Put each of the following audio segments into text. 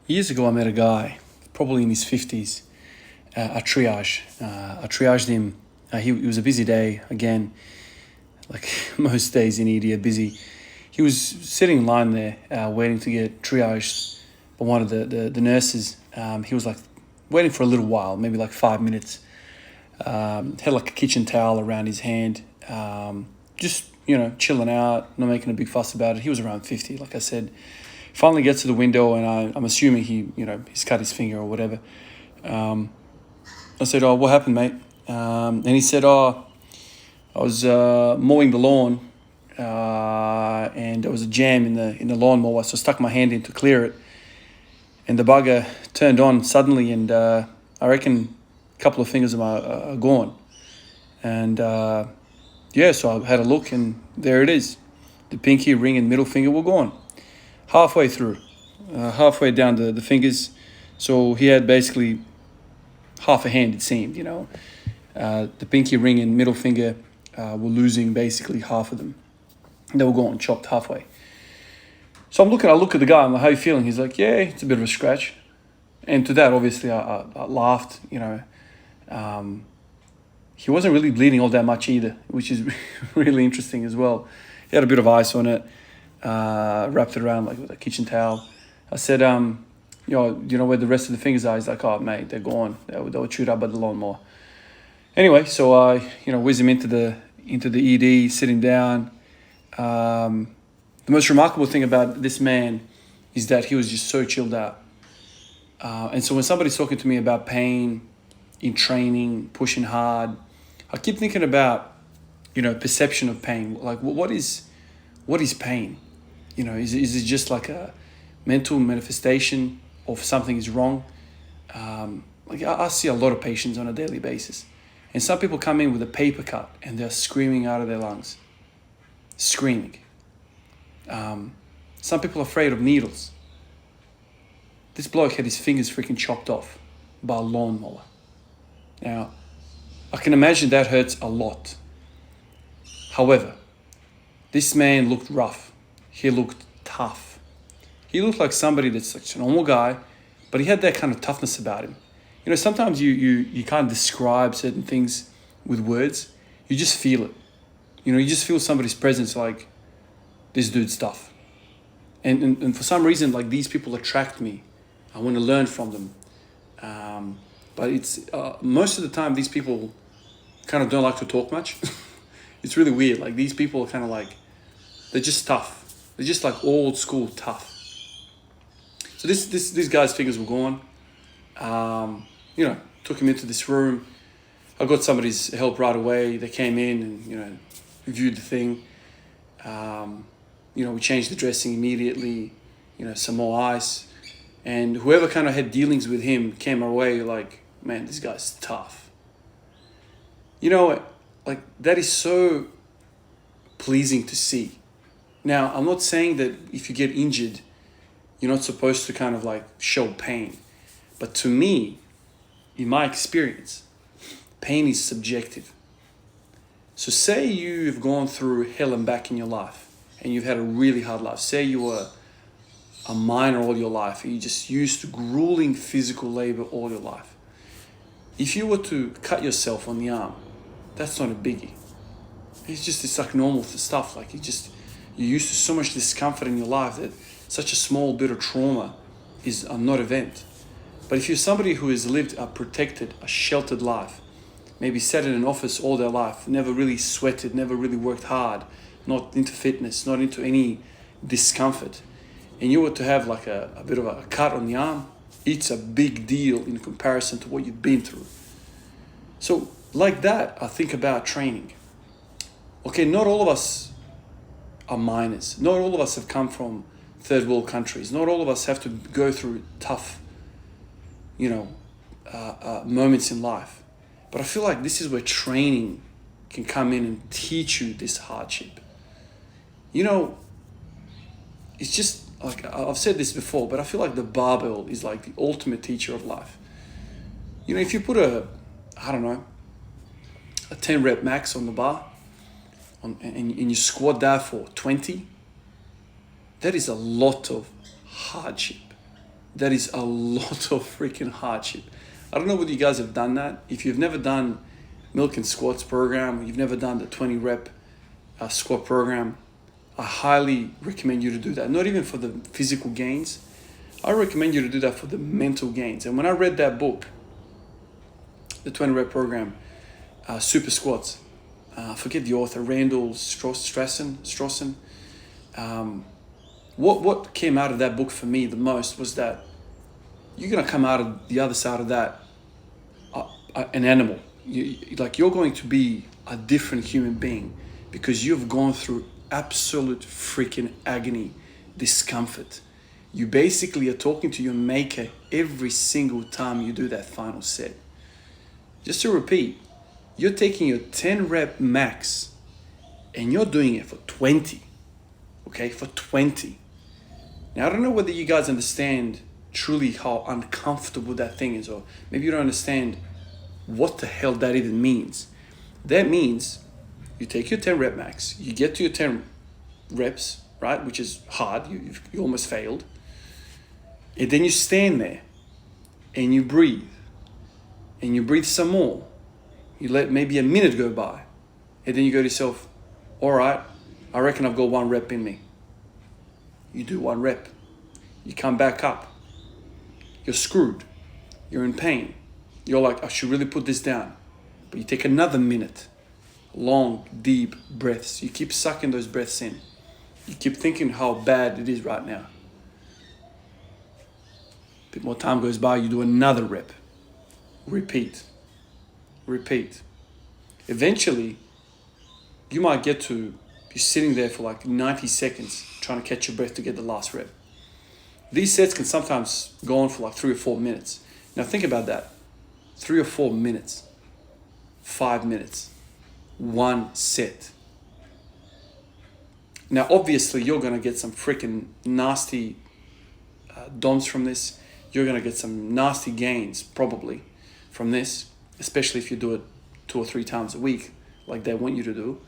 Years ago, I met a guy, probably in his 50s, at triage. I triaged him. It was a busy day, again, like most days in India, busy. He was sitting in line there, waiting to get triaged by one of the nurses. He was like waiting for a little while, maybe like 5 minutes. Had like a kitchen towel around his hand, just, chilling out, not making a big fuss about it. He was around 50, like I said. Finally gets to the window, and I'm assuming he's cut his finger or whatever. I said, "Oh, what happened, mate?" And he said, "Oh, I was mowing the lawn, and there was a jam in the lawnmower, so I stuck my hand in to clear it, and the bugger turned on suddenly, and I reckon a couple of fingers are gone." And so I had a look, and there it is. The pinky, ring, and middle finger were gone. Halfway through, halfway down the fingers. So he had basically half a hand, it seemed, The pinky, ring, and middle finger were losing basically half of them. They were gone, chopped halfway. So I look at the guy, I'm like, "How you feeling?" He's like, "Yeah, it's a bit of a scratch." And to that, obviously, I laughed, He wasn't really bleeding all that much either, which is really interesting as well. He had a bit of ice on it. Wrapped it around like with a kitchen towel. I said, you know where the rest of the fingers are? He's like, "Oh, mate, they're gone. They were chewed up by the lawnmower." Anyway, so I, whiz him into the ED, sitting down. The most remarkable thing about this man is that he was just so chilled out. And so when somebody's talking to me about pain in training, pushing hard, I keep thinking about, perception of pain. Like, what is pain? Is it just like a mental manifestation of something is wrong? I see a lot of patients on a daily basis. And some people come in with a paper cut and they're screaming out of their lungs. Screaming. Some people are afraid of needles. This bloke had his fingers freaking chopped off by a lawnmower. Now, I can imagine that hurts a lot. However, this man looked rough. He looked tough. He looked like somebody that's like a normal guy, but he had that kind of toughness about him. Sometimes you can't describe certain things with words. You just feel it. You just feel somebody's presence, like, this dude's tough. And for some reason, like, these people attract me. I want to learn from them. But it's most of the time, these people kind of don't like to talk much. It's really weird. Like, these people are kind of like, they're just tough. They're just like old school tough. So these guy's fingers were gone. Took him into this room. I got somebody's help right away. They came in and, viewed the thing. We changed the dressing immediately, some more ice. And whoever kind of had dealings with him came away like, "Man, this guy's tough." Like, that is so pleasing to see. Now, I'm not saying that if you get injured, you're not supposed to kind of like show pain. But to me, in my experience, pain is subjective. So say you've gone through hell and back in your life and you've had a really hard life. Say you were a miner all your life and you just used to grueling physical labor all your life. If you were to cut yourself on the arm, that's not a biggie. It's like normal stuff. Like, you're used to so much discomfort in your life that such a small bit of trauma is a non-event. But if you're somebody who has lived a protected, a sheltered life, maybe sat in an office all their life, never really sweated, never really worked hard, not into fitness, not into any discomfort, and you were to have like a bit of a cut on the arm, it's a big deal in comparison to what you've been through. So like that, I think about training. Okay, not all of us are miners. Not all of us have come from third world countries. Not all of us have to go through tough, moments in life. But I feel like this is where training can come in and teach you this hardship. It's just like, I've said this before, but I feel like the barbell is like the ultimate teacher of life. If you put a 10 rep max on the bar and you squat that for 20, that is a lot of hardship. that is a lot of freaking hardship. I don't know whether you guys have done that. If you've never done milk and squats program, you've never done the 20 rep squat program, I highly recommend you to do that. Not even for the physical gains. I recommend you to do that for the mental gains. And when I read that book, the 20 rep program, Super Squats, I forget the author, Randall Strawson. What came out of that book for me the most was that you're going to come out of the other side of that an animal. You're going to be a different human being because you've gone through absolute freaking agony, discomfort. You basically are talking to your maker every single time you do that final set. Just to repeat, you're taking your 10 rep max and you're doing it for 20. Okay, for 20. Now, I don't know whether you guys understand truly how uncomfortable that thing is, or maybe you don't understand what the hell that even means. That means you take your 10 rep max, you get to your 10 reps, right, which is hard, you almost failed, and then you stand there and you breathe some more. You let maybe a minute go by, and then you go to yourself, all right, I reckon I've got 1 rep in me. You do 1 rep. You come back up. You're screwed. You're in pain. You're like, I should really put this down. But you take another minute. Long, deep breaths. You keep sucking those breaths in. You keep thinking how bad it is right now. A bit more time goes by, you do another rep. Repeat. Eventually, you might get to be sitting there for like 90 seconds trying to catch your breath to get the last rep. These sets can sometimes go on for like 3 or 4 minutes. Now think about that. 3 or 4 minutes. 5 minutes. 1 set. Now obviously you're going to get some freaking nasty DOMs from this. You're going to get some nasty gains probably from this, especially if you do it 2 or 3 times a week like they want you to do.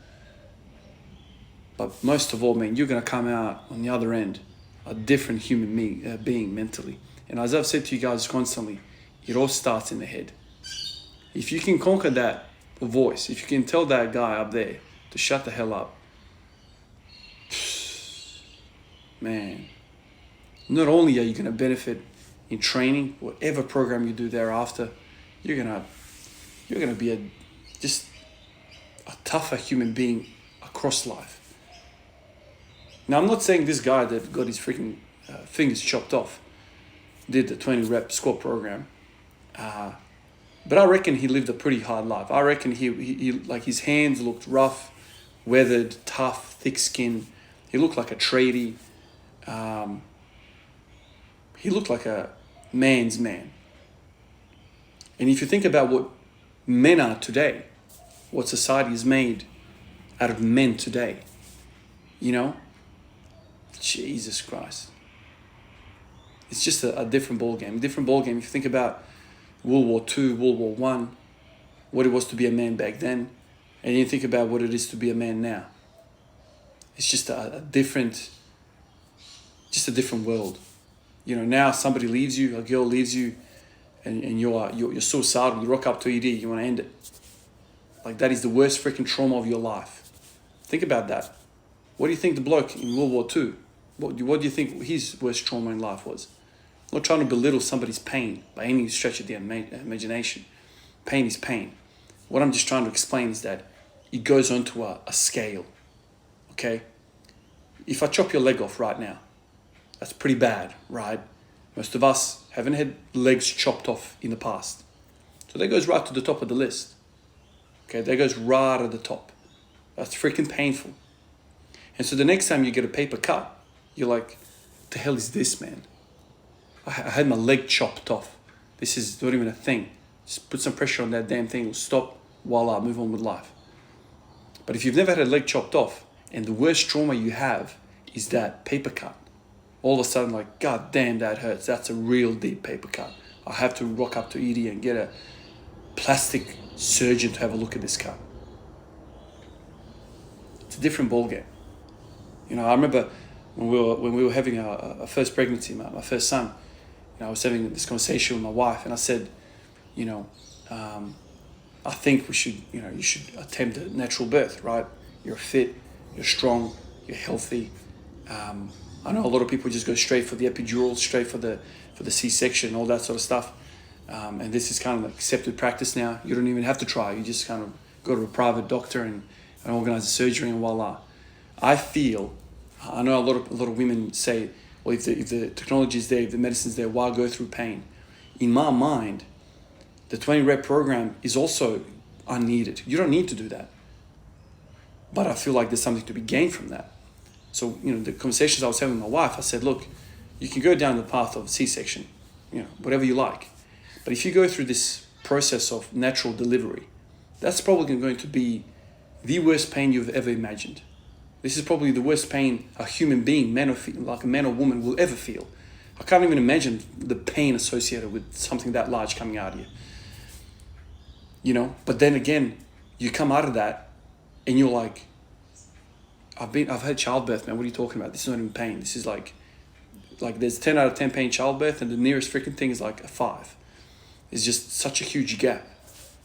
But most of all, man, you're going to come out on the other end a different human being mentally. And as I've said to you guys constantly, it all starts in the head. If you can conquer that voice, if you can tell that guy up there to shut the hell up, man, not only are you going to benefit in training, whatever program you do thereafter, you're going to be just a tougher human being across life. Now, I'm not saying this guy that got his freaking fingers chopped off did the 20 rep squat program, but I reckon he lived a pretty hard life. I reckon he like his hands looked rough, weathered, tough, thick skin. He looked like a tradie. He looked like a man's man. And if you think about what men are today, what society is made out of men today, you know, Jesus Christ. It's just a different ballgame. Different ballgame. If you think about World War II, World War I, what it was to be a man back then, and you think about what it is to be a man now. It's just a different world. You know, now somebody leaves you, a girl leaves you, and you're suicidal. You rock up to ED, you want to end it. Like that is the worst freaking trauma of your life. Think about that. What do you think the bloke in World War II, what do you think his worst trauma in life was? I'm not trying to belittle somebody's pain by any stretch of the imagination. Pain is pain. What I'm just trying to explain is that it goes onto a scale, okay? If I chop your leg off right now, that's pretty bad, right? Most of us haven't had legs chopped off in the past. So that goes right to the top of the list. Okay, that goes right at the top. That's freaking painful. And so the next time you get a paper cut, you're like, the hell is this, man? I had my leg chopped off. This is not even a thing. Just put some pressure on that damn thing, it'll stop, voila, move on with life. But if you've never had a leg chopped off, and the worst trauma you have is that paper cut, all of a sudden like, God damn, that hurts. That's a real deep paper cut. I have to rock up to ED and get a plastic surgeon to have a look at this cut. It's a different ballgame. You know, I remember when we were having our first pregnancy, my first son, I was having this conversation with my wife, and I said, I think we should, you should attempt a natural birth, right? You're fit, you're strong, you're healthy. I know a lot of people just go straight for the epidural, straight for the C-section, all that sort of stuff. And this is kind of like accepted practice now. You don't even have to try. You just kind of go to a private doctor and organize a surgery, and voila. I know a lot of women say, well, if the technology is there, if the medicine's there, why go through pain? In my mind, the 20 rep program is also unneeded. You don't need to do that. But I feel like there's something to be gained from that. So, the conversations I was having with my wife, I said, look, you can go down the path of C-section, whatever you like. But if you go through this process of natural delivery, that's probably going to be the worst pain you've ever imagined. This is probably the worst pain a human being, like a man or woman, will ever feel. I can't even imagine the pain associated with something that large coming out of you. But then again, you come out of that and you're like, I've had childbirth, man. What are you talking about? This is not even pain. This is like there's 10 out of 10 pain childbirth, and the nearest freaking thing is like a 5. It's just such a huge gap.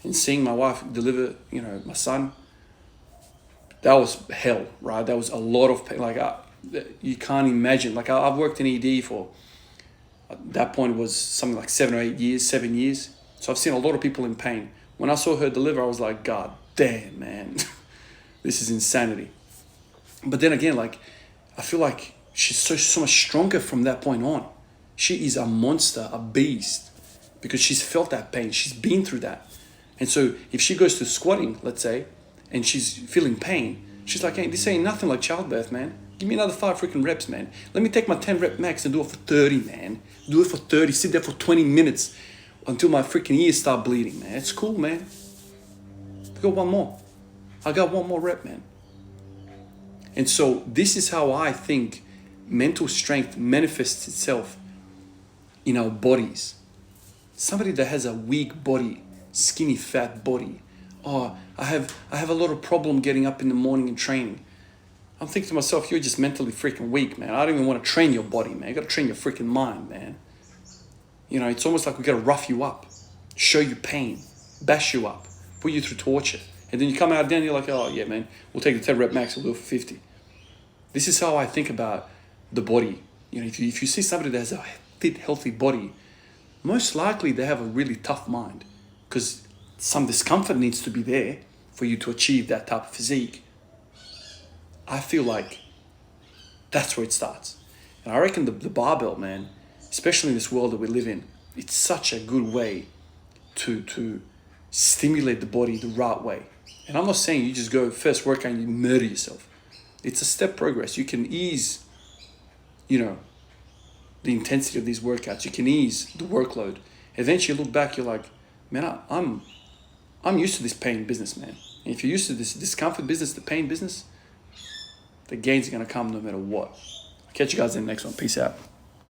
And seeing my wife deliver, my son, that was hell, right? That was a lot of pain. You can't imagine. I've worked in ED for, at that point it was something like 7 years. So I've seen a lot of people in pain. When I saw her deliver, I was like, God damn, man, this is insanity. But then again, I feel like she's so much stronger from that point on. She is a monster, a beast, because she's felt that pain. She's been through that. And so if she goes to squatting, let's say, and she's feeling pain, she's like, hey, this ain't nothing like childbirth, man. Give me another 5 freaking reps, man. Let me take my 10 rep max and do it for 30, man. Do it for 30, sit there for 20 minutes until my freaking ears start bleeding, man. It's cool, man. I got one more. I got one more rep, man. And so this is how I think mental strength manifests itself in our bodies. Somebody that has a weak body, skinny, fat body. Oh, I have a lot of problem getting up in the morning and training. I'm thinking to myself, you're just mentally freaking weak, man. I don't even want to train your body, man. You got to train your freaking mind, man. It's almost like we got to rough you up, show you pain, bash you up, put you through torture. And then you come out then you're like, oh yeah, man, we'll take the 10 rep max, we'll do it for 50. This is how I think about the body. If you see somebody that has a fit, healthy body, most likely they have a really tough mind, because some discomfort needs to be there for you to achieve that type of physique. I feel like that's where it starts. And I reckon the barbell, man, especially in this world that we live in, it's such a good way to stimulate the body the right way. And I'm not saying you just go first workout and you murder yourself. It's a step progress. You can ease, the intensity of these workouts. You can ease the workload. Eventually you look back, you're like, man, I'm used to this pain business, man. And if you're used to this discomfort business, the pain business, the gains are going to come no matter what. I'll catch you guys in the next one. Peace out.